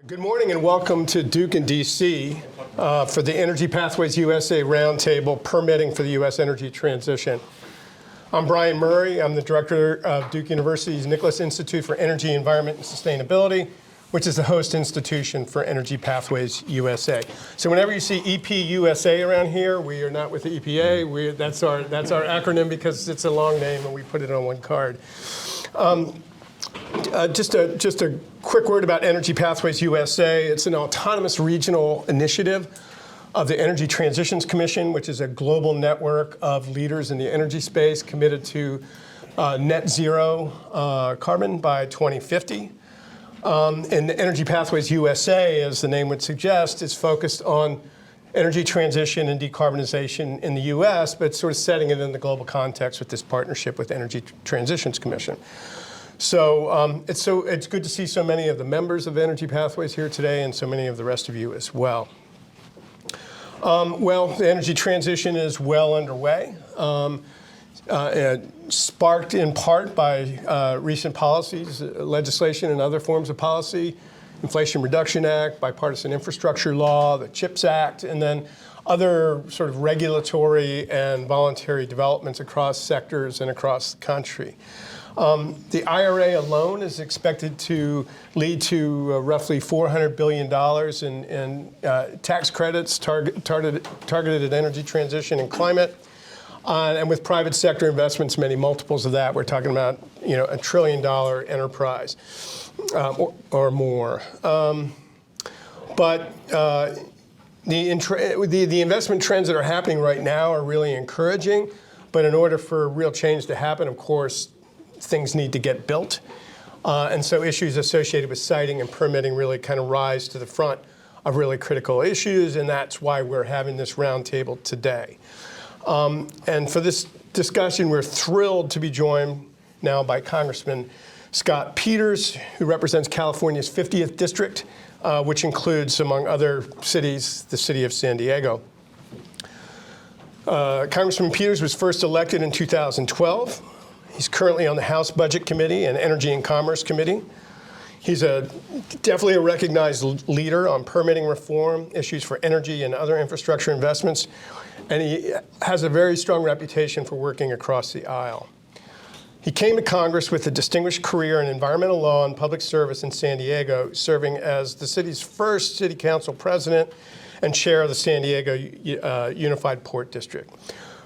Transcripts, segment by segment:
Good morning and welcome to Duke in DC for the Energy Pathways USA Roundtable Permitting for the U.S. Energy Transition. I'm Brian Murray. I'm the director of Duke University's Nicholas Institute for Energy, Environment, and Sustainability, which is the host institution for Energy Pathways USA. So whenever you see EPUSA around here, we are not with the EPA. That's our acronym because it's a long name and we put it on one card. Just a quick word about Energy Pathways USA. It's an autonomous regional initiative of the Energy Transitions Commission, which is a global network of leaders in the energy space committed to net zero carbon by 2050. And Energy Pathways USA, as the name would suggest, is focused on energy transition and decarbonization in the US, but sort of setting it in the global context with this partnership with Energy Transitions Commission. So it's good to see so many of the members of Energy Pathways here today and so many of the rest of you as well. Well, the energy transition is well underway, sparked in part by recent policies, legislation and other forms of policy, Inflation Reduction Act, Bipartisan Infrastructure Law, the CHIPS Act, and then other sort of regulatory and voluntary developments across sectors and across the country. The IRA alone is expected to lead to roughly $400 billion in tax credits targeted at energy transition and climate. And with private sector investments, many multiples of that, we're talking about a $1 trillion enterprise or more. But the investment trends that are happening right now are really encouraging. But in order for real change to happen, of course, things need to get built. And so issues associated with siting and permitting really kind of rise to the front of really critical issues, and that's why we're having this roundtable today. And for this discussion, we're thrilled to be joined now by Congressman Scott Peters, who represents California's 50th district, which includes, among other cities, the city of San Diego. Congressman Peters was first elected in 2012. He's currently on the House Budget Committee and Energy and Commerce Committee. He's definitely a recognized leader on permitting reform, issues for energy and other infrastructure investments, and he has a very strong reputation for working across the aisle. He came to Congress with a distinguished career in environmental law and public service in San Diego, serving as the city's first city council president and chair of the San Diego Unified Port District.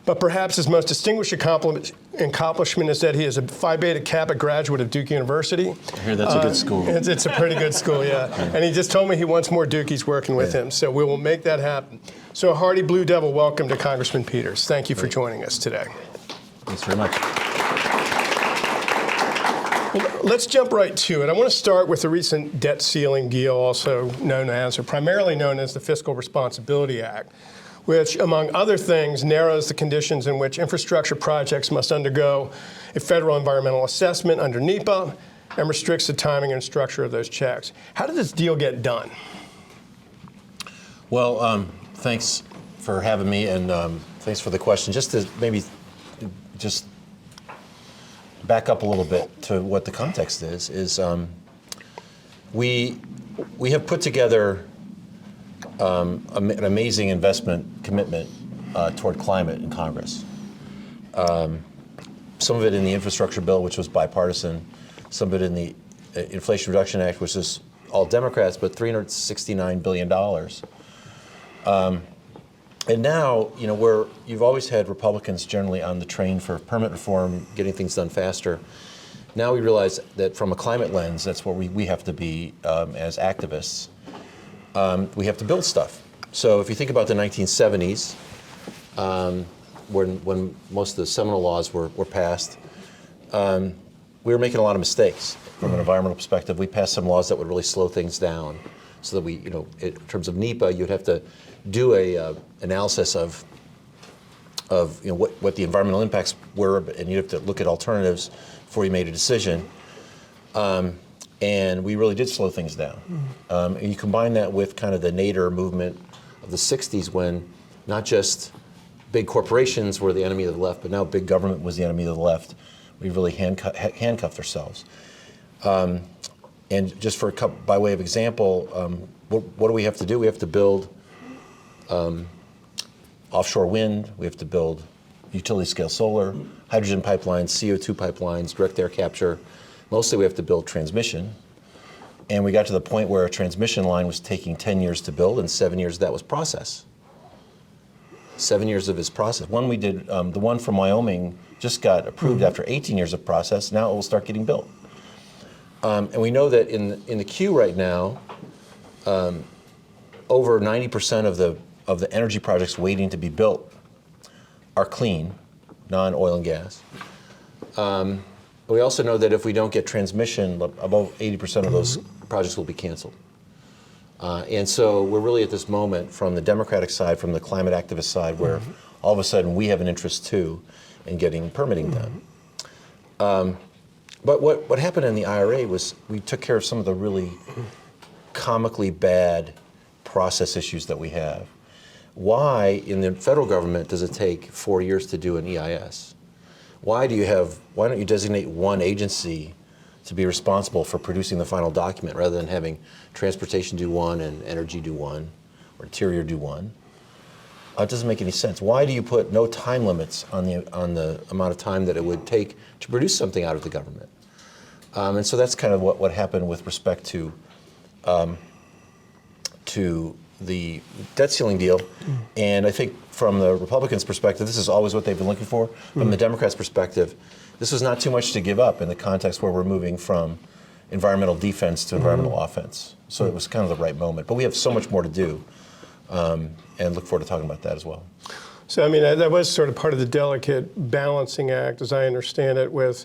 But perhaps his most distinguished accomplishment is that he is a Phi Beta Kappa graduate of Duke University. I hear that's a good school. It's a pretty good school, yeah. And he just told me he wants more Dukies working with him, so we will make that happen. So a hearty Blue Devil welcome to Congressman Peters. Thank you for joining us today. Thanks very much. Well, let's jump right to it. I want to start with the recent debt ceiling deal, also known as, or primarily known as, the Fiscal Responsibility Act, which, among other things, narrows the conditions in which infrastructure projects must undergo a federal environmental assessment under NEPA and restricts the timing and structure of those checks. How did this deal get done? Well, thanks for having me, and thanks for the question. Just to maybe just back up a little bit to what the context is we have put together an amazing investment commitment toward climate in Congress. Some of it in the infrastructure bill, which was bipartisan, some of it in the Inflation Reduction Act, which is all Democrats, but $369 billion. And now, you've always had Republicans generally on the train for permit reform, getting things done faster. Now we realize that from a climate lens, that's where we have to be as activists. We have to build stuff. So if you think about the 1970s, when most of the seminal laws were passed, we were making a lot of mistakes from an environmental perspective. We passed some laws that would really slow things down, so that in terms of NEPA, you'd have to do a analysis of what the environmental impacts were, and you'd have to look at alternatives before you made a decision. And we really did slow things down. And you combine that with kind of the Nader movement of the 60s, when not just big corporations were the enemy of the left, but now big government was the enemy of the left. We really handcuffed ourselves. And just for by way of example, what do we have to do? We have to build offshore wind. We have to build utility-scale solar, hydrogen pipelines, CO2 pipelines, direct air capture. Mostly we have to build transmission. And we got to the point where a transmission line was taking 10 years to build, and 7 years of that was process. 7 years of his process. One we did, the one from Wyoming just got approved after 18 years of process. Now it will start getting built. And we know that in the queue right now, over 90% of the energy projects waiting to be built are clean, non-oil and gas. We also know that if we don't get transmission, above 80% of those projects will be canceled. And so we're really at this moment from the Democratic side, from the climate activist side, where all of a sudden we have an interest too in getting permitting done. But what happened in the IRA was we took care of some of the really comically bad process issues that we have. Why in the federal government does it take 4 years to do an EIS? Why don't you designate one agency to be responsible for producing the final document rather than having transportation do one and energy do one or interior do one? It doesn't make any sense. Why do you put no time limits on the amount of time that it would take to produce something out of the government? And so that's kind of what happened with respect to the debt ceiling deal. And I think from the Republicans' perspective, this is always what they've been looking for. From the Democrats' perspective, this was not too much to give up in the context where we're moving from environmental defense to environmental offense. So it was kind of the right moment. But we have so much more to do, and look forward to talking about that as well. So, I mean, that was sort of part of the delicate balancing act, as I understand it, with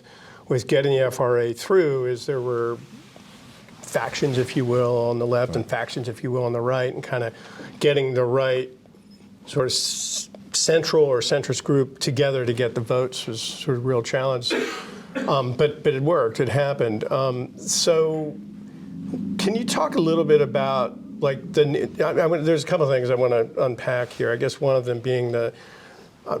getting the FRA through, is there were factions, if you will, on the left and factions, if you will, on the right, and kind of getting the right sort of central or centrist group together to get the votes was sort of a real challenge. But it worked, it happened. So can you talk a little bit about, like, there's a couple of things I want to unpack here. I guess one of them being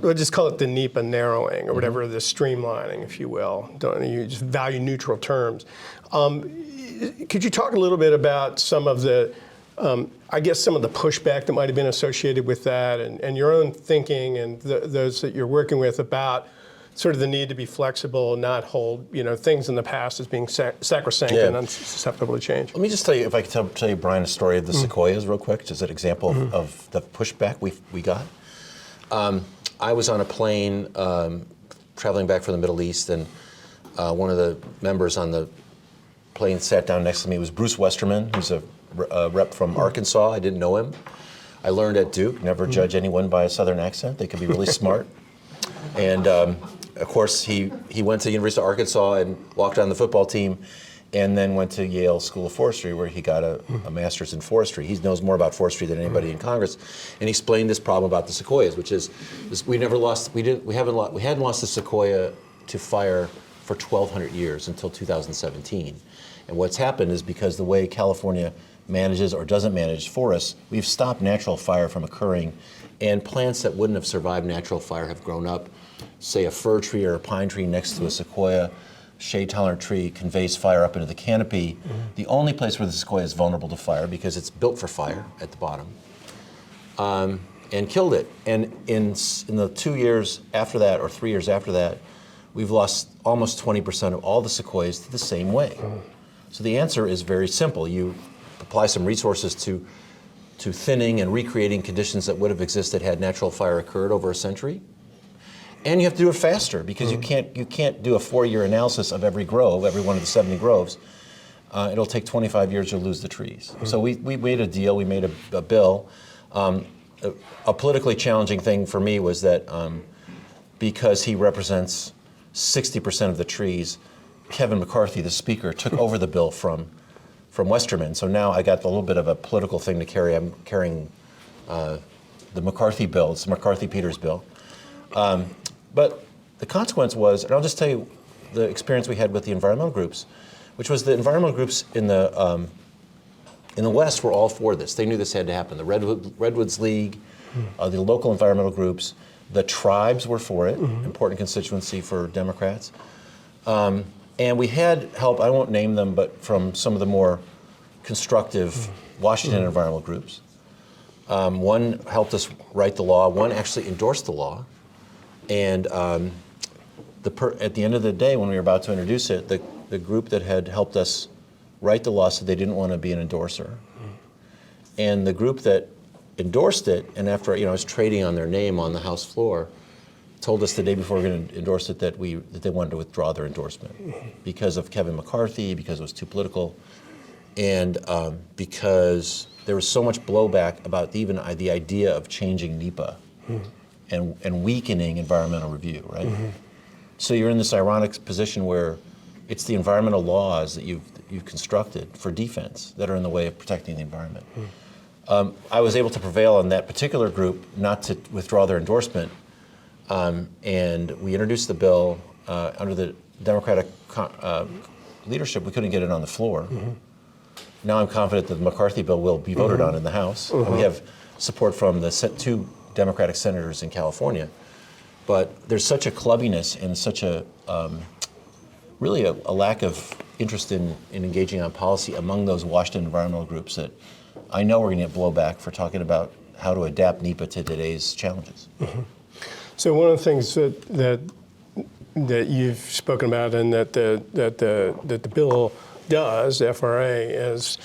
we'll just call it the NEPA narrowing or whatever, the streamlining, if you will. Don't you just value neutral terms. Could you talk a little bit about some of the, I guess some of the pushback that might have been associated with that and your own thinking and those that you're working with about sort of the need to be flexible, not hold things in the past as being sacrosanct and unsusceptible to change? Let me just tell you, if I could tell you, Brian, a story of the Sequoias real quick, just an example of the pushback we got. I was on a plane traveling back from the Middle East, and one of the members on the plane sat down next to me. It was Bruce Westerman, who's a rep from Arkansas. I didn't know him. I learned at Duke, never judge anyone by a Southern accent. They can be really smart. And of course, he went to the University of Arkansas and walked on the football team, and then went to Yale School of Forestry, where he got a master's in forestry. He knows more about forestry than anybody in Congress, and he explained this problem about the sequoias, which is we hadn't lost the sequoia to fire for 1,200 years until 2017. And what's happened is because the way California manages or doesn't manage forests, we've stopped natural fire from occurring, and plants that wouldn't have survived natural fire have grown up. Say a fir tree or a pine tree next to a sequoia, shade-tolerant tree conveys fire up into the canopy. The only place where the sequoia is vulnerable to fire, because it's built for fire at the bottom, and killed it. And in the 2 years after that, or 3 years after that, we've lost almost 20% of all the sequoias to the same way. So the answer is very simple. You apply some resources to thinning and recreating conditions that would have existed had natural fire occurred over a century. And you have to do it faster, because you can't do a 4-year analysis of every grove, every one of the 70 groves. It'll take 25 years, you'll lose the trees. So we made a deal, we made a bill. A politically challenging thing for me was that because he represents 60% of the trees, Kevin McCarthy, the speaker, took over the bill from Westerman. So now I got a little bit of a political thing to carry. I'm carrying the McCarthy bill. It's the McCarthy-Peters bill. But the consequence was, and I'll just tell you the experience we had with the environmental groups, which was the environmental groups in the West were all for this. They knew this had to happen. The Redwoods League, the local environmental groups, the tribes were for it, important constituency for Democrats. And we had help, I won't name them, but from some of the more constructive Washington environmental groups. One helped us write the law, one actually endorsed the law. And at the end of the day, when we were about to introduce it, the group that had helped us write the law said they didn't want to be an endorser. And the group that endorsed it, and after I was trading on their name on the House floor, told us the day before we were going to endorse it that they wanted to withdraw their endorsement because of Kevin McCarthy, because it was too political, and because there was so much blowback about even the idea of changing NEPA and weakening environmental review, right? So you're in this ironic position where it's the environmental laws that you've constructed for defense that are in the way of protecting the environment. I was able to prevail on that particular group not to withdraw their endorsement, and we introduced the bill under the Democratic leadership. We couldn't get it on the floor. Now I'm confident that the McCarthy bill will be voted on in the House. We have support from the 2 Democratic senators in California. But there's such a clubbiness and such a really a lack of interest in engaging on policy among those Washington environmental groups that I know we're going to get blowback for talking about how to adapt NEPA to today's challenges. So one of the things that you've spoken about and that the bill does, the FRA, is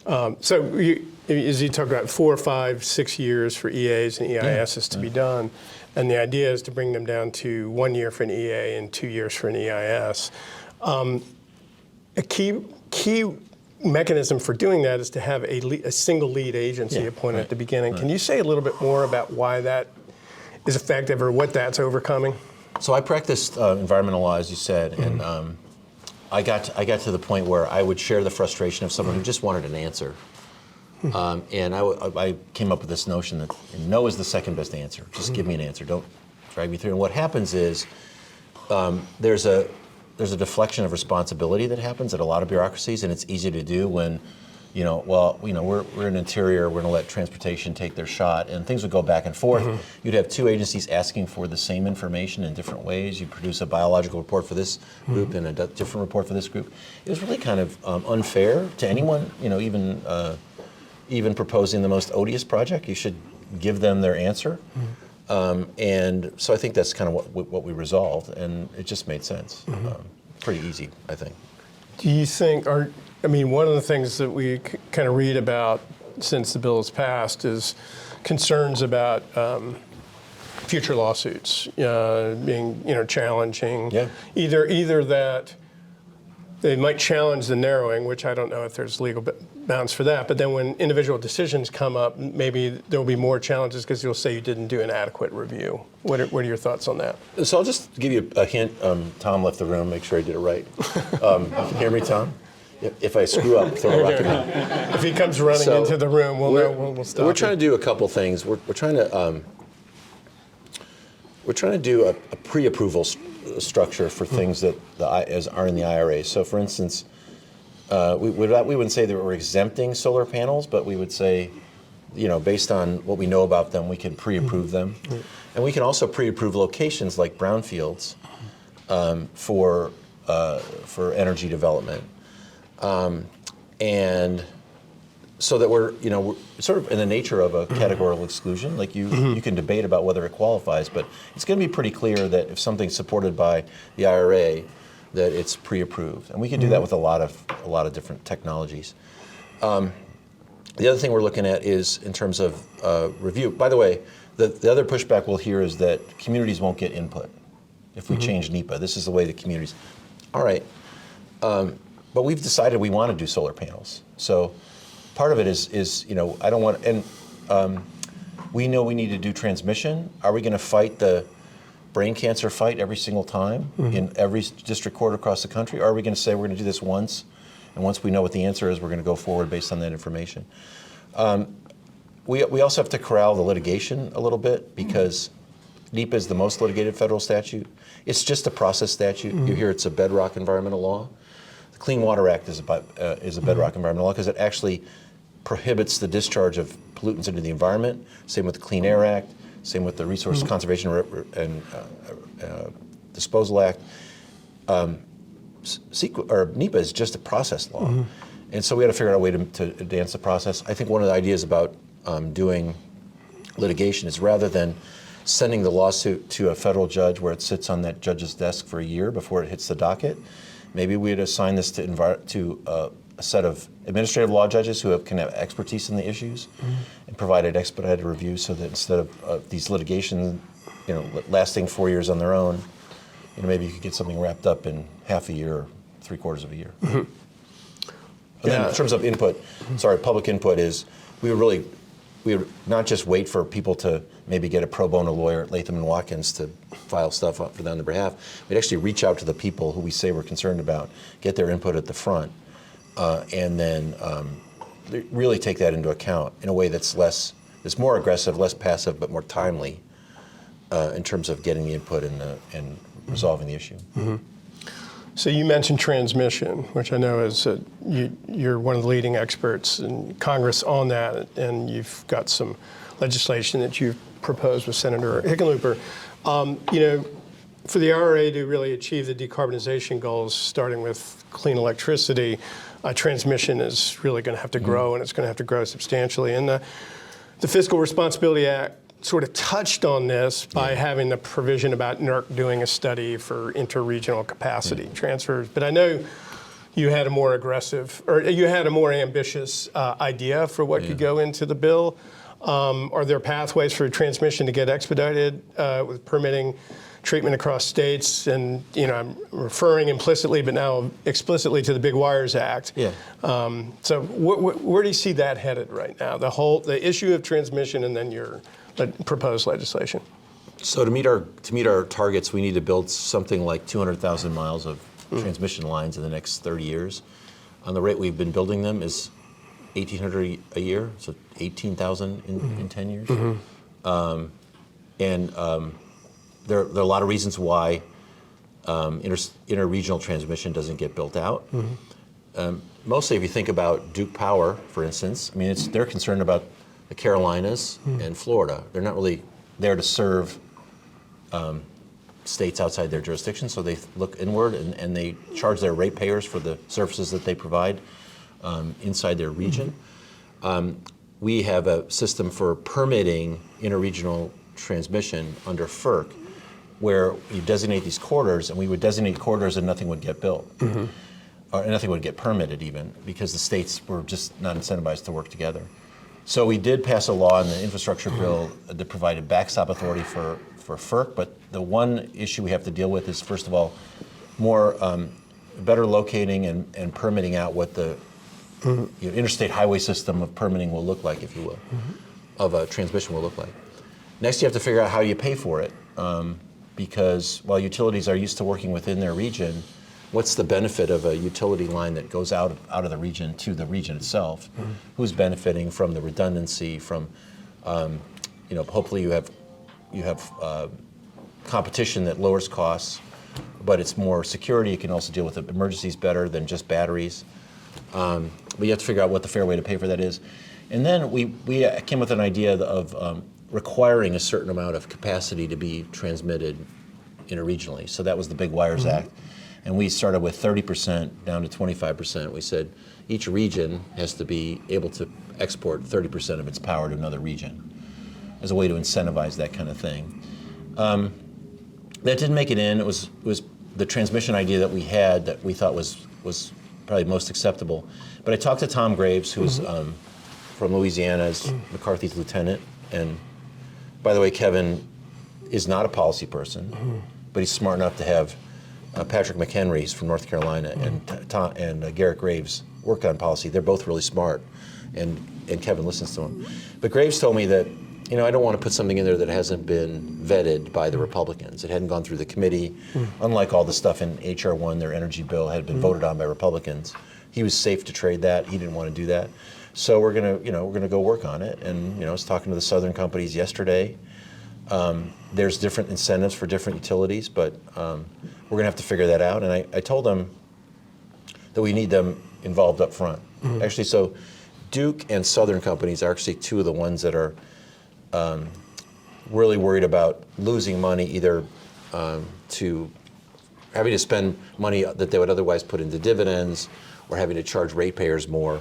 as you talk about 4, 5, 6 years for EAs and EISs to be done, and the idea is to bring them down to 1 year for an EA and 2 years for an EIS. A key mechanism for doing that is to have a single lead agency appointed at the beginning. Can you say a little bit more about why that is effective or what that's overcoming? So I practiced environmental law, as you said, and I got to the point where I would share the frustration of someone who just wanted an answer. And I came up with this notion that no is the second best answer. Just give me an answer. Don't drag me through. And what happens is there's a deflection of responsibility that happens at a lot of bureaucracies, and it's easy to do when, we're in Interior, we're going to let transportation take their shot, and things would go back and forth. You'd have 2 agencies asking for the same information in different ways. You'd produce a biological report for this group and a different report for this group. It was really kind of unfair to anyone, even proposing the most odious project. You should give them their answer. And so I think that's kind of what we resolved, and it just made sense. Pretty easy, I think. Do you think, one of the things that we kind of read about since the bill has passed is concerns about future lawsuits being, challenging. Yeah. Either that they might challenge the narrowing, which I don't know if there's legal bounds for that, but then when individual decisions come up, maybe there'll be more challenges because you'll say you didn't do an adequate review. What are your thoughts on that? So I'll just give you a hint. Tom left the room, make sure I did it right. You can hear me, Tom? If I screw up, throw a rock at me. If he comes running into the room, we'll stop. We're trying to do a couple things. We're trying to do a pre-approval structure for things that are in the IRA. So, for instance, we wouldn't say that we're exempting solar panels, but we would say, based on what we know about them, we can pre-approve them, and we can also pre-approve locations like brownfields for energy development, and so that we're sort of in the nature of a categorical exclusion. Like you can debate about whether it qualifies, but it's going to be pretty clear that if something's supported by the IRA, that it's pre-approved, and we can do that with a lot of different technologies. The other thing we're looking at is in terms of review. By the way, the other pushback we'll hear is that communities won't get input if we change NEPA. This is the way the communities. All right, but we've decided we want to do solar panels. So part of it is I don't want, and we know we need to do transmission. Are we going to fight the brain cancer fight every single time in every district court across the country? Or are we going to say we're going to do this once, and once we know what the answer is, we're going to go forward based on that information? We also have to corral the litigation a little bit because NEPA is the most litigated federal statute. It's just a process statute. You hear it's a bedrock environmental law. The Clean Water Act is a bedrock environmental law because it actually prohibits the discharge of pollutants into the environment. Same with the Clean Air Act. Same with the Resource Conservation and Disposal Act. NEPA is just a process law. And so we had to figure out a way to advance the process. I think one of the ideas about doing litigation is rather than sending the lawsuit to a federal judge where it sits on that judge's desk for a year before it hits the docket, maybe we'd assign this to a set of administrative law judges who can have expertise in the issues and provide an expedited review, so that instead of these litigation, lasting 4 years on their own, maybe you could get something wrapped up in half a year or 3/4 of a year. And then in terms of input, public input is we would not just wait for people to maybe get a pro bono lawyer at Latham & Watkins to file stuff up for them on their behalf. We'd actually reach out to the people who we say we're concerned about, get their input at the front, and then really take that into account in a way that's more aggressive, less passive, but more timely in terms of getting the input and resolving the issue. So you mentioned transmission, which I know is you're one of the leading experts in Congress on that, and you've got some legislation that you've proposed with Senator Hickenlooper. For the IRA to really achieve the decarbonization goals, starting with clean electricity, transmission is really going to have to grow, and it's going to have to grow substantially. And the Fiscal Responsibility Act sort of touched on this by having the provision about NERC doing a study for interregional capacity transfers. But I know you had a more aggressive, or you had a more ambitious idea for what could go into the bill. Are there pathways for transmission to get expedited with permitting treatment across states? And I'm referring implicitly, but now explicitly, to the Big Wires Act. So where do you see that headed right now? The issue of transmission, and then your proposed legislation. So to meet our targets, we need to build something like 200,000 miles of transmission lines in the next 30 years. On the rate we've been building them is 1,800 a year, so 18,000 in 10 years. There are a lot of reasons why interregional transmission doesn't get built out. Mostly, if you think about Duke Power, for instance, they're concerned about the Carolinas and Florida. They're not really there to serve states outside their jurisdiction, so they look inward and they charge their ratepayers for the services that they provide inside their region. We have a system for permitting interregional transmission under FERC, where you designate these corridors, and we would designate corridors and nothing would get built. Or nothing would get permitted even, because the states were just not incentivized to work together. So we did pass a law in the infrastructure bill that provided backstop authority for FERC, but the one issue we have to deal with is, first of all, better locating and permitting out what the interstate highway system of permitting will look like, if you will, of transmission will look like. Next, you have to figure out how you pay for it, because while utilities are used to working within their region, what's the benefit of a utility line that goes out of the region to the region itself? Who's benefiting from the redundancy? From hopefully you have competition that lowers costs, but it's more security. You can also deal with emergencies better than just batteries. But you have to figure out what the fair way to pay for that is. And then we came with an idea of requiring a certain amount of capacity to be transmitted interregionally. So that was the Big Wires Act. And we started with 30% down to 25%. We said each region has to be able to export 30% of its power to another region as a way to incentivize that kind of thing. That didn't make it in. It was the transmission idea that we had that we thought was probably most acceptable. But I talked to Tom Graves, who's from Louisiana, as McCarthy's lieutenant. And by the way, Kevin is not a policy person, but he's smart enough to have Patrick McHenry, he's from North Carolina, and Garrett Graves work on policy. They're both really smart, and Kevin listens to them. But Graves told me that, I don't want to put something in there that hasn't been vetted by the Republicans. It hadn't gone through the committee. Unlike all the stuff in H.R. 1, their energy bill had been voted on by Republicans. He was safe to trade that. He didn't want to do that. So we're gonna go work on it. And I was talking to the Southern companies yesterday. There's different incentives for different utilities, but we're going to have to figure that out. And I told them that we need them involved up front. Actually, so Duke and Southern companies are actually two of the ones that are really worried about losing money, either to having to spend money that they would otherwise put into dividends, or having to charge ratepayers more.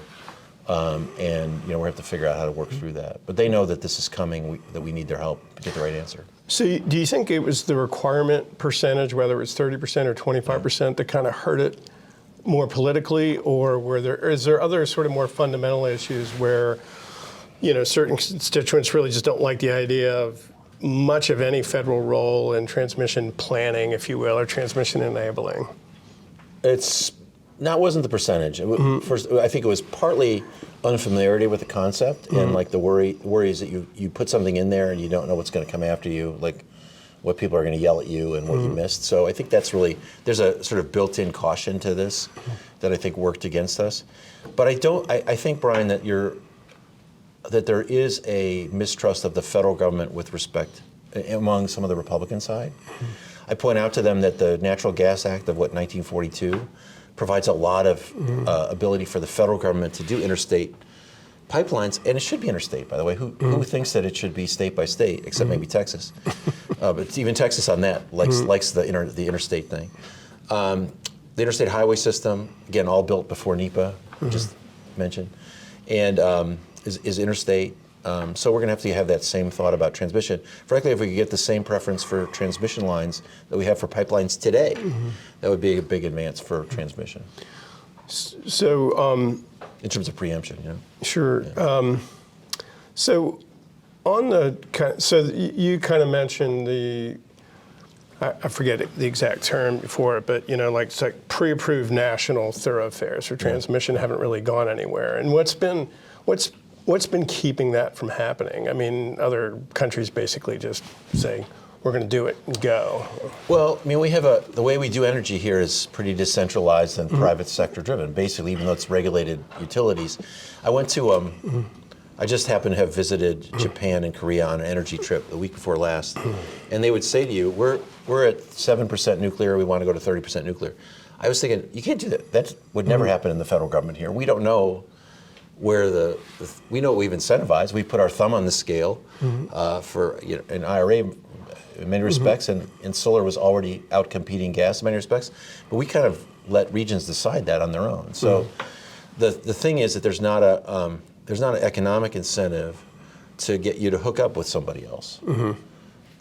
And we have to figure out how to work through that. But they know that this is coming, that we need their help to get the right answer. So do you think it was the requirement percentage, whether it was 30% or 25%, that kind of hurt it more politically, or is there other sort of more fundamental issues where certain constituents really just don't like the idea of much of any federal role in transmission planning, if you will, or transmission enabling? Wasn't the percentage. First, I think it was partly unfamiliarity with the concept, and like the worries that you put something in there and you don't know what's going to come after you, like what people are going to yell at you and what you missed. So I think that's really, there's a sort of built-in caution to this that I think worked against us. But I think, Brian, that there is a mistrust of the federal government with respect among some of the Republican side. I point out to them that the Natural Gas Act of 1942 provides a lot of ability for the federal government to do interstate pipelines, and it should be interstate, by the way. Who thinks that it should be state by state, except maybe Texas? But even Texas on that likes the interstate thing. The interstate highway system, again, all built before NEPA, just mentioned, and is interstate. So we're going to have that same thought about transmission. Frankly, if we could get the same preference for transmission lines that we have for pipelines today, that would be a big advance for transmission. So, in terms of preemption, Sure. Yeah. So, you kind of mentioned I forget the exact term for it, but it's like pre-approved national thoroughfares for transmission haven't really gone anywhere. And what's been keeping that from happening? I mean, other countries basically just say, we're going to do it and go. Well, I mean, we have the way we do energy here is pretty decentralized and private sector driven, basically, even though it's regulated utilities. I just happened to have visited Japan and Korea on an energy trip the week before last, and they would say to you, we're at 7% nuclear, we want to go to 30% nuclear. I was thinking, you can't do that. That would never happen in the federal government here. We don't know where we know what we've incentivized. We put our thumb on the scale for an IRA in many respects, and solar was already out competing gas in many respects. But we kind of let regions decide that on their own. So the thing is that there's not an economic incentive to get you to hook up with somebody else.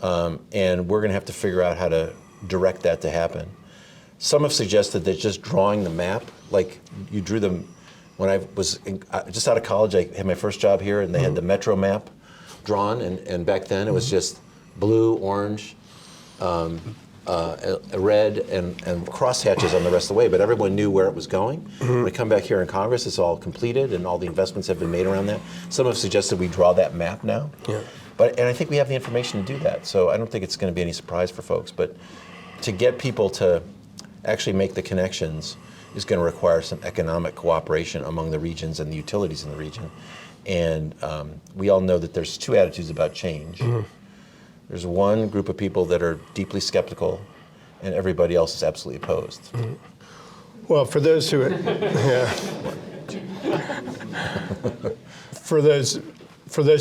And we're going to have to figure out how to direct that to happen. Some have suggested that just drawing the map, like you drew them. When I was just out of college, I had my first job here, and they had the metro map drawn, and back then it was just blue, orange, red, and crosshatches on the rest of the way, but everyone knew where it was going. When we come back here in Congress, it's all completed, and all the investments have been made around that. Some have suggested we draw that map now, and I think we have the information to do that, so I don't think it's going to be any surprise for folks, but to get people to actually make the connections is going to require some economic cooperation among the regions and the utilities in the region. And we all know that there's two attitudes about change. There's one group of people that are deeply skeptical, and everybody else is absolutely opposed. Well, for those who, for those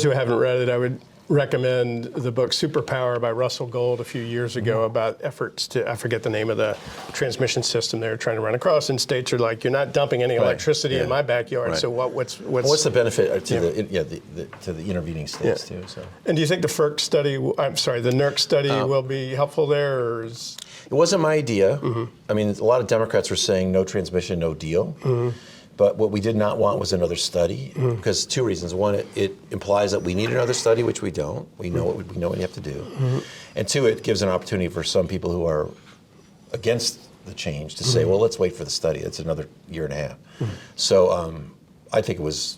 who haven't read it, I would recommend the book Superpower by Russell Gold a few years ago about efforts to, I forget the name of the transmission system they were trying to run across, and states are like, you're not dumping any electricity in my backyard, so what's the benefit to the intervening states too? So. And do you think the the NERC study will be helpful there, or is... It wasn't my idea. I mean, a lot of Democrats were saying no transmission, no deal. But what we did not want was another study, because two reasons. One, it implies that we need another study, which we don't. We know what you have to do. And two, it gives an opportunity for some people who are against the change to say, well, let's wait for the study. It's another year and a half. So I think it was,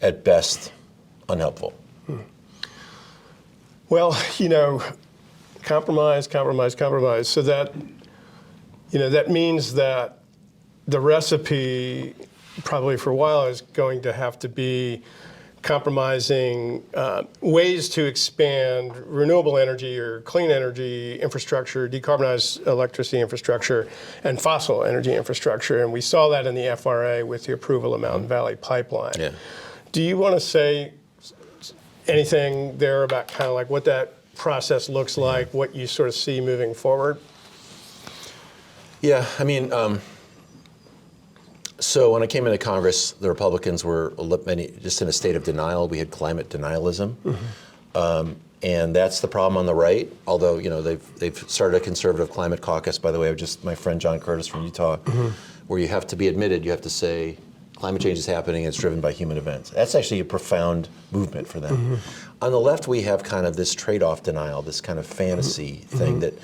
at best, unhelpful. Well, compromise. So that, that means that the recipe probably for a while is going to have to be compromising ways to expand renewable energy or clean energy infrastructure, decarbonized electricity infrastructure, and fossil energy infrastructure. And we saw that in the FRA with the approval of Mountain Valley Pipeline. Do you want to say anything there about kind of like what that process looks like, what you sort of see moving forward? Yeah, I mean, so when I came into Congress, the Republicans were just in a state of denial. We had climate denialism. And that's the problem on the right. Although, they've started a conservative climate caucus, by the way, my friend John Curtis from Utah, where you have to be admitted, you have to say, climate change is happening, it's driven by human events. That's actually a profound movement for them. On the left, we have kind of this trade-off denial, this kind of fantasy thing that,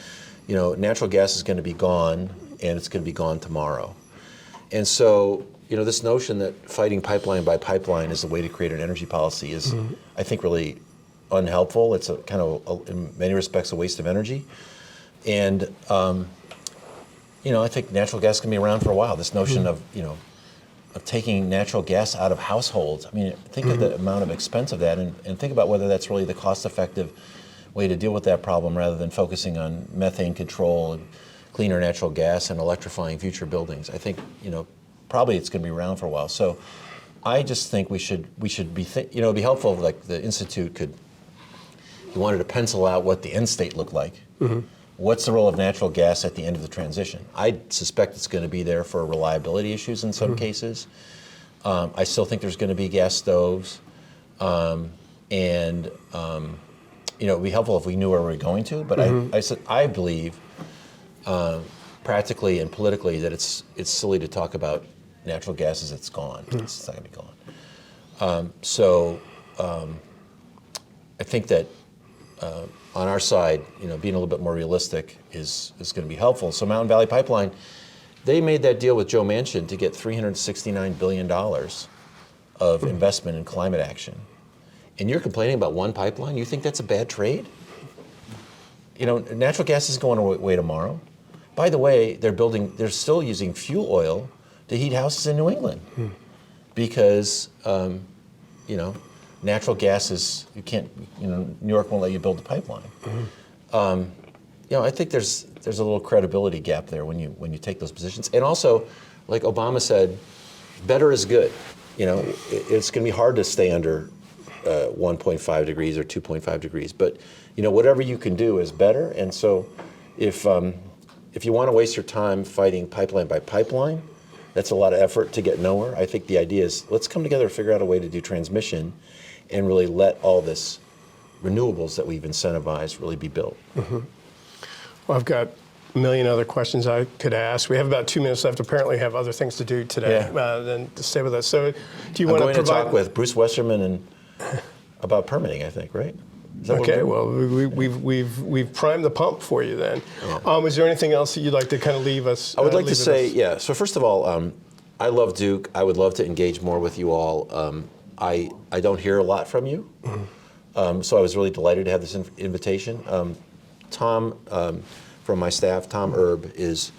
natural gas is going to be gone, and it's going to be gone tomorrow. And so, this notion that fighting pipeline by pipeline is the way to create an energy policy is, I think, really unhelpful. It's in many respects, a waste of energy. And, I think natural gas can be around for a while. This notion of taking natural gas out of households. I mean, think of the amount of expense of that and think about whether that's really the cost-effective way to deal with that problem rather than focusing on methane control and cleaner natural gas and electrifying future buildings. I think, probably it's going to be around for a while. So I just think we should be, it'd be helpful if like the Institute could, you wanted to pencil out what the end state looked like. What's the role of natural gas at the end of the transition? I suspect it's going to be there for reliability issues in some cases. I still think there's going to be gas stoves. It'd be helpful if we knew where we were going to, but I believe practically and politically that it's silly to talk about natural gas as it's gone. It's not going to be gone. I think that on our side, being a little bit more realistic is going to be helpful. So Mountain Valley Pipeline, they made that deal with Joe Manchin to get $369 billion of investment in climate action. And you're complaining about one pipeline? You think that's a bad trade? Natural gas is going away tomorrow. By the way, they're still using fuel oil to heat houses in New England because, natural gas is, you can't, New York won't let you build the pipeline. I think there's a little credibility gap there when you take those positions. And also, like Obama said, better is good. It's going to be hard to stay under 1.5 degrees or 2.5 degrees, but whatever you can do is better. And so, if you want to waste your time fighting pipeline by pipeline, that's a lot of effort to get nowhere. I think the idea is let's come together and figure out a way to do transmission, and really let all this renewables that we've incentivized really be built. Well, I've got a million other questions I could ask. We have about 2 minutes left. Apparently have other things to do today than to stay with us. So do you want to provide... I'm going to talk with Bruce Westerman about permitting, I think, right? Okay, well, we've primed the pump for you then. Yeah. Is there anything else that you'd like to kind of leave us? I would like to say, so first of all, I love Duke. I would love to engage more with you all. I don't hear a lot from you, so I was really delighted to have this invitation. Tom, from my staff, Tom Erb, is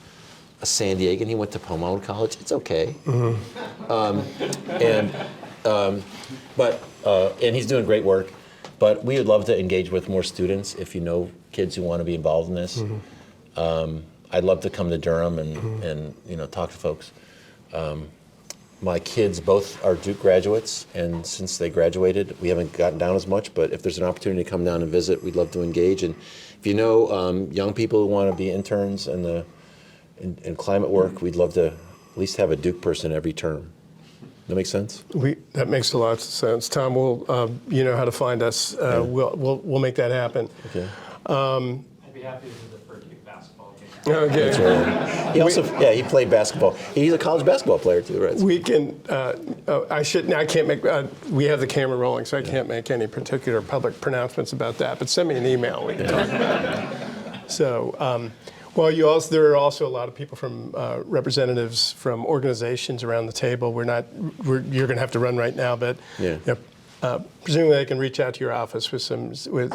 a San Diegan. He went to Pomona College. It's okay. And he's doing great work. But we would love to engage with more students if you know kids who want to be involved in this. I'd love to come to Durham and talk to folks. My kids both are Duke graduates, and since they graduated, we haven't gotten down as much, but if there's an opportunity to come down and visit, we'd love to engage. And if you know young people who want to be interns in climate work, we'd love to at least have a Duke person every term. That makes sense? That makes a lot of sense. Tom, you know how to find us. We'll make that happen. Okay. I'd be happy to do the first Duke basketball game. Okay. That's right. He also, he played basketball. He's a college basketball player too, right? We can. I can't make. We have the camera rolling, so I can't make any particular public pronouncements about that. But send me an email. We can talk about it. So. Well, there are also a lot of people from representatives from organizations around the table. You're going to have to run right now, but presumably they can reach out to your office with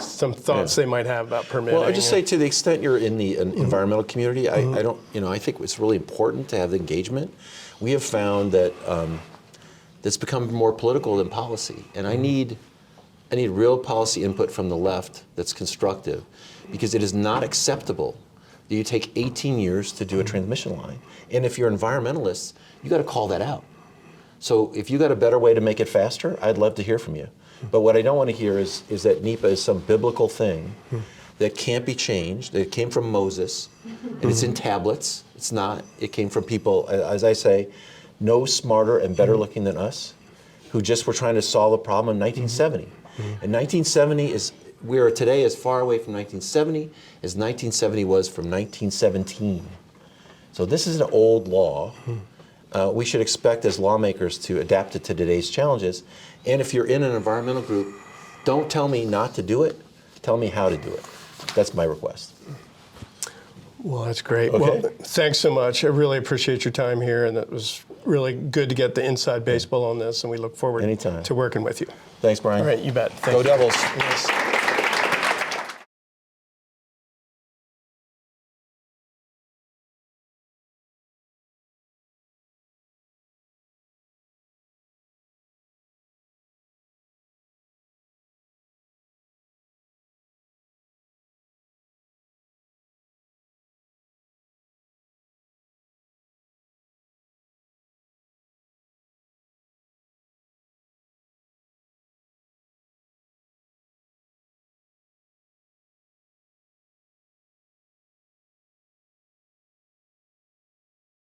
some thoughts they might have about permitting. Well, I just say to the extent you're in the environmental community, I think it's really important to have the engagement. We have found that that's become more political than policy, and I need real policy input from the left that's constructive, because it is not acceptable that you take 18 years to do a transmission line. And if you're environmentalists, you got to call that out. So if you got a better way to make it faster, I'd love to hear from you. But what I don't want to hear is that NEPA is some biblical thing that can't be changed. It came from Moses, and it's in tablets. It's not. It came from people, as I say, no smarter and better looking than us, who just were trying to solve a problem in 1970. And 1970 is, we are today as far away from 1970 as 1970 was from 1917. So this is an old law. We should expect as lawmakers to adapt it to today's challenges. And if you're in an environmental group, don't tell me not to do it. Tell me how to do it. That's my request. Well, that's great. Okay. Well, thanks so much. I really appreciate your time here, and it was really good to get the inside baseball on this, and we look forward Anytime. to working with you. Thanks, Brian. All right, you bet. Thank Go you. Devils. Yes.